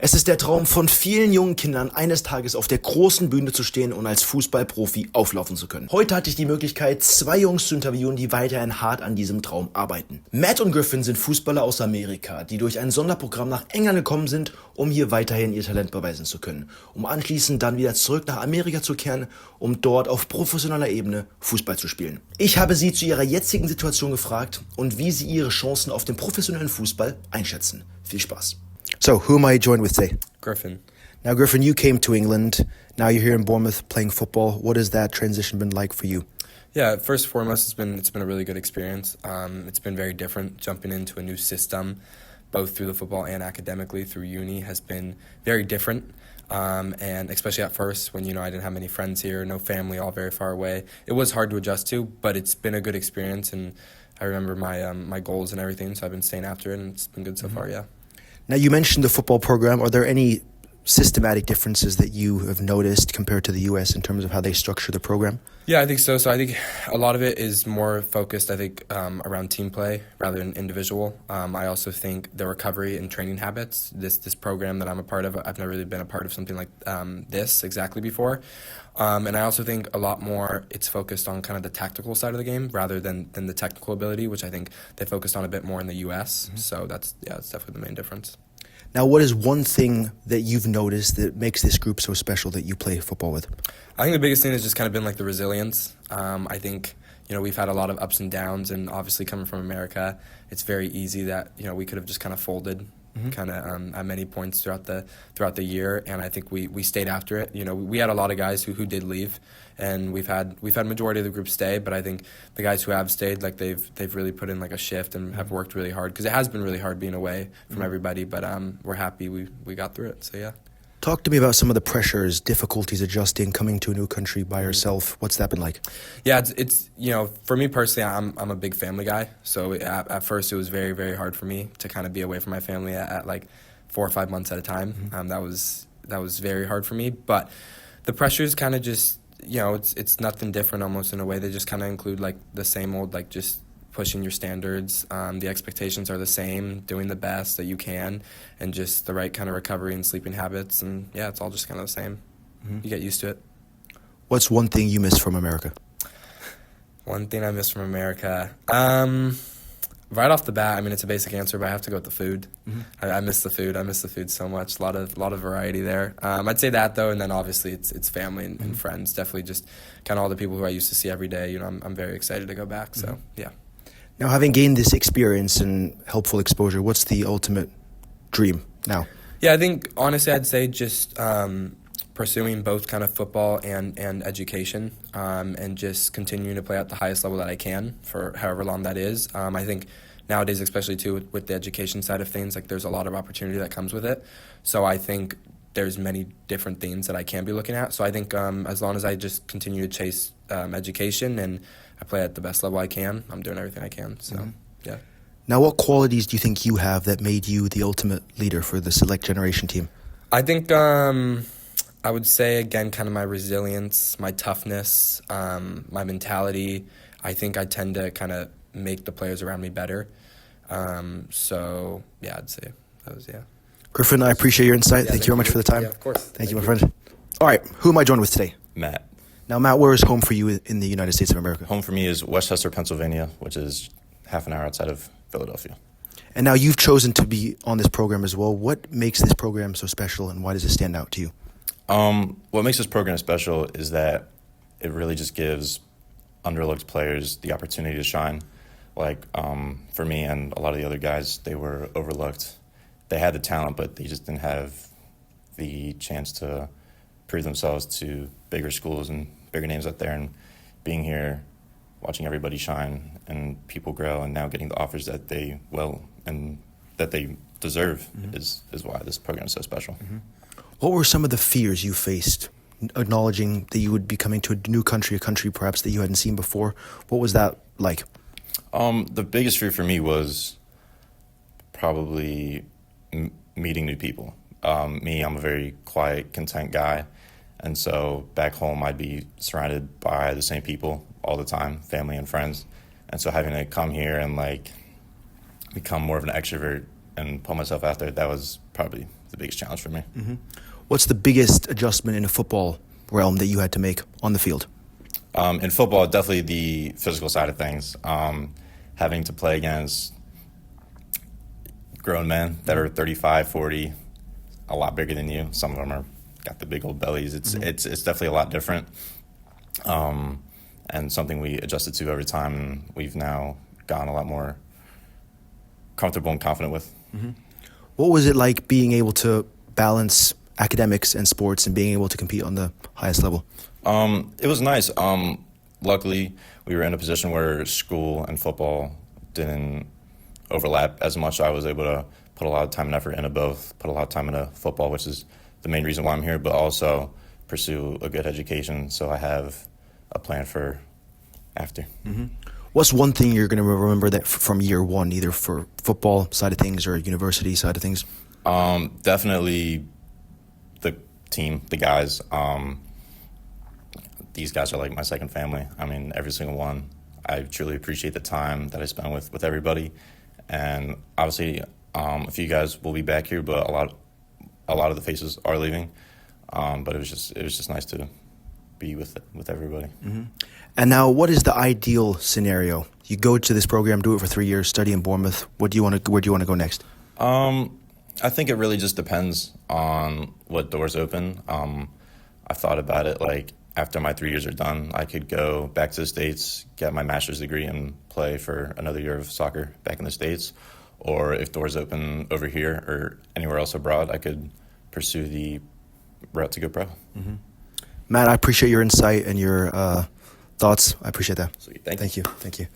Es ist der Traum von vielen jungen Kindern, eines Tages auf der großen Bühne zu stehen und als Fußballprofi auflaufen zu können. Heute hatte ich die Möglichkeit, zwei Jungs zu interviewen, die weiterhin hart an diesem Traum arbeiten. Matt und Griffin sind Fußballer aus Amerika, die durch ein Sonderprogramm nach England gekommen sind, um hier weiterhin ihr Talent beweisen zu können, um anschließend dann wieder zurück nach Amerika zu kehren, um dort auf professioneller Ebene Fußball zu spielen. Ich habe sie zu ihrer jetzigen Situation gefragt und wie sie ihre Chancen auf den professionellen Fußball einschätzen. Viel Spaß. So, who am I joined with today? Griffin. Now, Griffin, you came to England. Now you're here in Bournemouth playing football. What has that transition been like for you? Yeah, first and foremost, it's been a really good experience. It's been very different jumping into a new system, both through the football and academically through uni has been very different. And especially at first when, I didn't have many friends here, no family, all very far away. It was hard to adjust to, but it's been a good experience. And I remember my goals and everything, so I've been staying after it, and it's been good so far, yeah. Now, you mentioned the football program. Are there any systematic differences that you have noticed compared to the U.S. in terms of how they structure the program? Yeah, I think so. So I think a lot of it is more focused, around team play rather than individual. I also think the recovery and training habits, this program that I'm a part of, I've never really been a part of something like this exactly before. And I also think a lot more it's focused on kind of the tactical side of the game rather than the technical ability, which I think they focused on a bit more in the U.S. Mm-hmm. So that's definitely the main difference. Now, what is one thing that you've noticed that makes this group so special that you play football with? I think the biggest thing has just kind of been like the resilience. I think, we've had a lot of ups and downs, and obviously coming from America, it's very easy that, we could have just kind of folded at many points throughout the year, and I think we stayed after it. We had a lot of guys who did leave, and we've had majority of the group stay, but I think the guys who have stayed, like they've really put in like a shift and have worked really hard, because it has been really hard being away from everybody, but we're happy we got through it, so yeah. Talk to me about some of the pressures, difficulties adjusting, coming to a new country by yourself. What's that been like? Yeah, it's for me personally, I'm a big family guy. So at first it was very, very hard for me to kind of be away from my family at like 4 or 5 months at a time. Mm-hmm. That was very hard for me. But the pressures kind of just, it's nothing different almost in a way. They just kind of include like the same old, like just pushing your standards. The expectations are the same, doing the best that you can, and just the right kind of recovery and sleeping habits. And yeah, it's all just kind of the same. Mm-hmm. You get used to it. What's one thing you miss from America? One thing I miss from America? Right off the bat, it's a basic answer, but I have to go with the food. Mm-hmm. I miss the food. I miss the food so much. A lot of variety there. I'd say that though, and then obviously it's family and friends. Definitely just kind of all the people who I used to see every day. I'm very excited to go back. So yeah. Now, having gained this experience and helpful exposure, what's the ultimate dream now? Yeah, I think, honestly, I'd say just pursuing both kind of football and education, and just continuing to play at the highest level that I can for however long that is. I think nowadays, especially too with the education side of things, like there's a lot of opportunity that comes with it. So I think there's many different things that I can be looking at. So I think as long as I just continue to chase education and I play at the best level I can, I'm doing everything I can. So, yeah. Now, what qualities do you think you have that made you the ultimate leader for the Select Generation team? I think I would say, again, kind of my resilience, my toughness, my mentality. I think I tend to kind of make the players around me better. So, yeah, I'd say those, yeah. Griffin, I appreciate your insight. Yeah, thank you very much for the time. Yeah, of course. Thank you, my friend. All right, who am I joined with today? Matt. Now, Matt, where is home for you in the United States of America? Home for me is Westchester, Pennsylvania, which is half an hour outside of Philadelphia. And now you've chosen to be on this program as well. What makes this program so special, and why does it stand out to you? What makes this program special is that it really just gives underlooked players the opportunity to shine. Like, for me and a lot of the other guys, they were overlooked. They had the talent, but they just didn't have the chance to prove themselves to bigger schools and bigger names out there. And being here, watching everybody shine and people grow, and now getting the offers that they will and that they deserve is why this program is so special. Mm-hmm. What were some of the fears you faced, acknowledging that you would be coming to a new country, a country perhaps that you hadn't seen before? What was that like? The biggest fear for me was probably meeting new people. I'm a very quiet, content guy. And so back home, I'd be surrounded by the same people all the time, family and friends. And so having to come here and like become more of an extrovert and pull myself out there, that was probably the biggest challenge for me. What's the biggest adjustment in the football realm that you had to make on the field? In football, definitely the physical side of things. Having to play against grown men that are 35, 40, a lot bigger than you. Some of them are got the big old bellies. It's definitely a lot different, and something we adjusted to over time. And we've now gotten a lot more comfortable and confident with. What was it like being able to balance academics and sports and being able to compete on the highest level? It was nice. Luckily, we were in a position where school and football didn't overlap as much. I was able to put a lot of time and effort into both, put a lot of time into football, which is the main reason why I'm here, but also pursue a good education so I have a plan for after. What's one thing you're going to remember that from year one, either for football side of things or university side of things? Definitely the team, the guys. These guys are like my second family. I mean, every single one. I truly appreciate the time that I spend with everybody. And obviously, a few guys will be back here, but a lot of the faces are leaving. But it was just nice to be with everybody. And now, what is the ideal scenario? You go to this program, do it for 3 years, study in Bournemouth. Where do you want to go next? I think it really just depends on what doors open. I've thought about it like after my 3 years are done, I could go back to the States, get my master's degree, and play for another year of soccer back in the States. Or if doors open over here or anywhere else abroad, I could pursue the route to go pro. Matt, I appreciate your insight and your thoughts. I appreciate that. Sweet. Thank you. Thank you.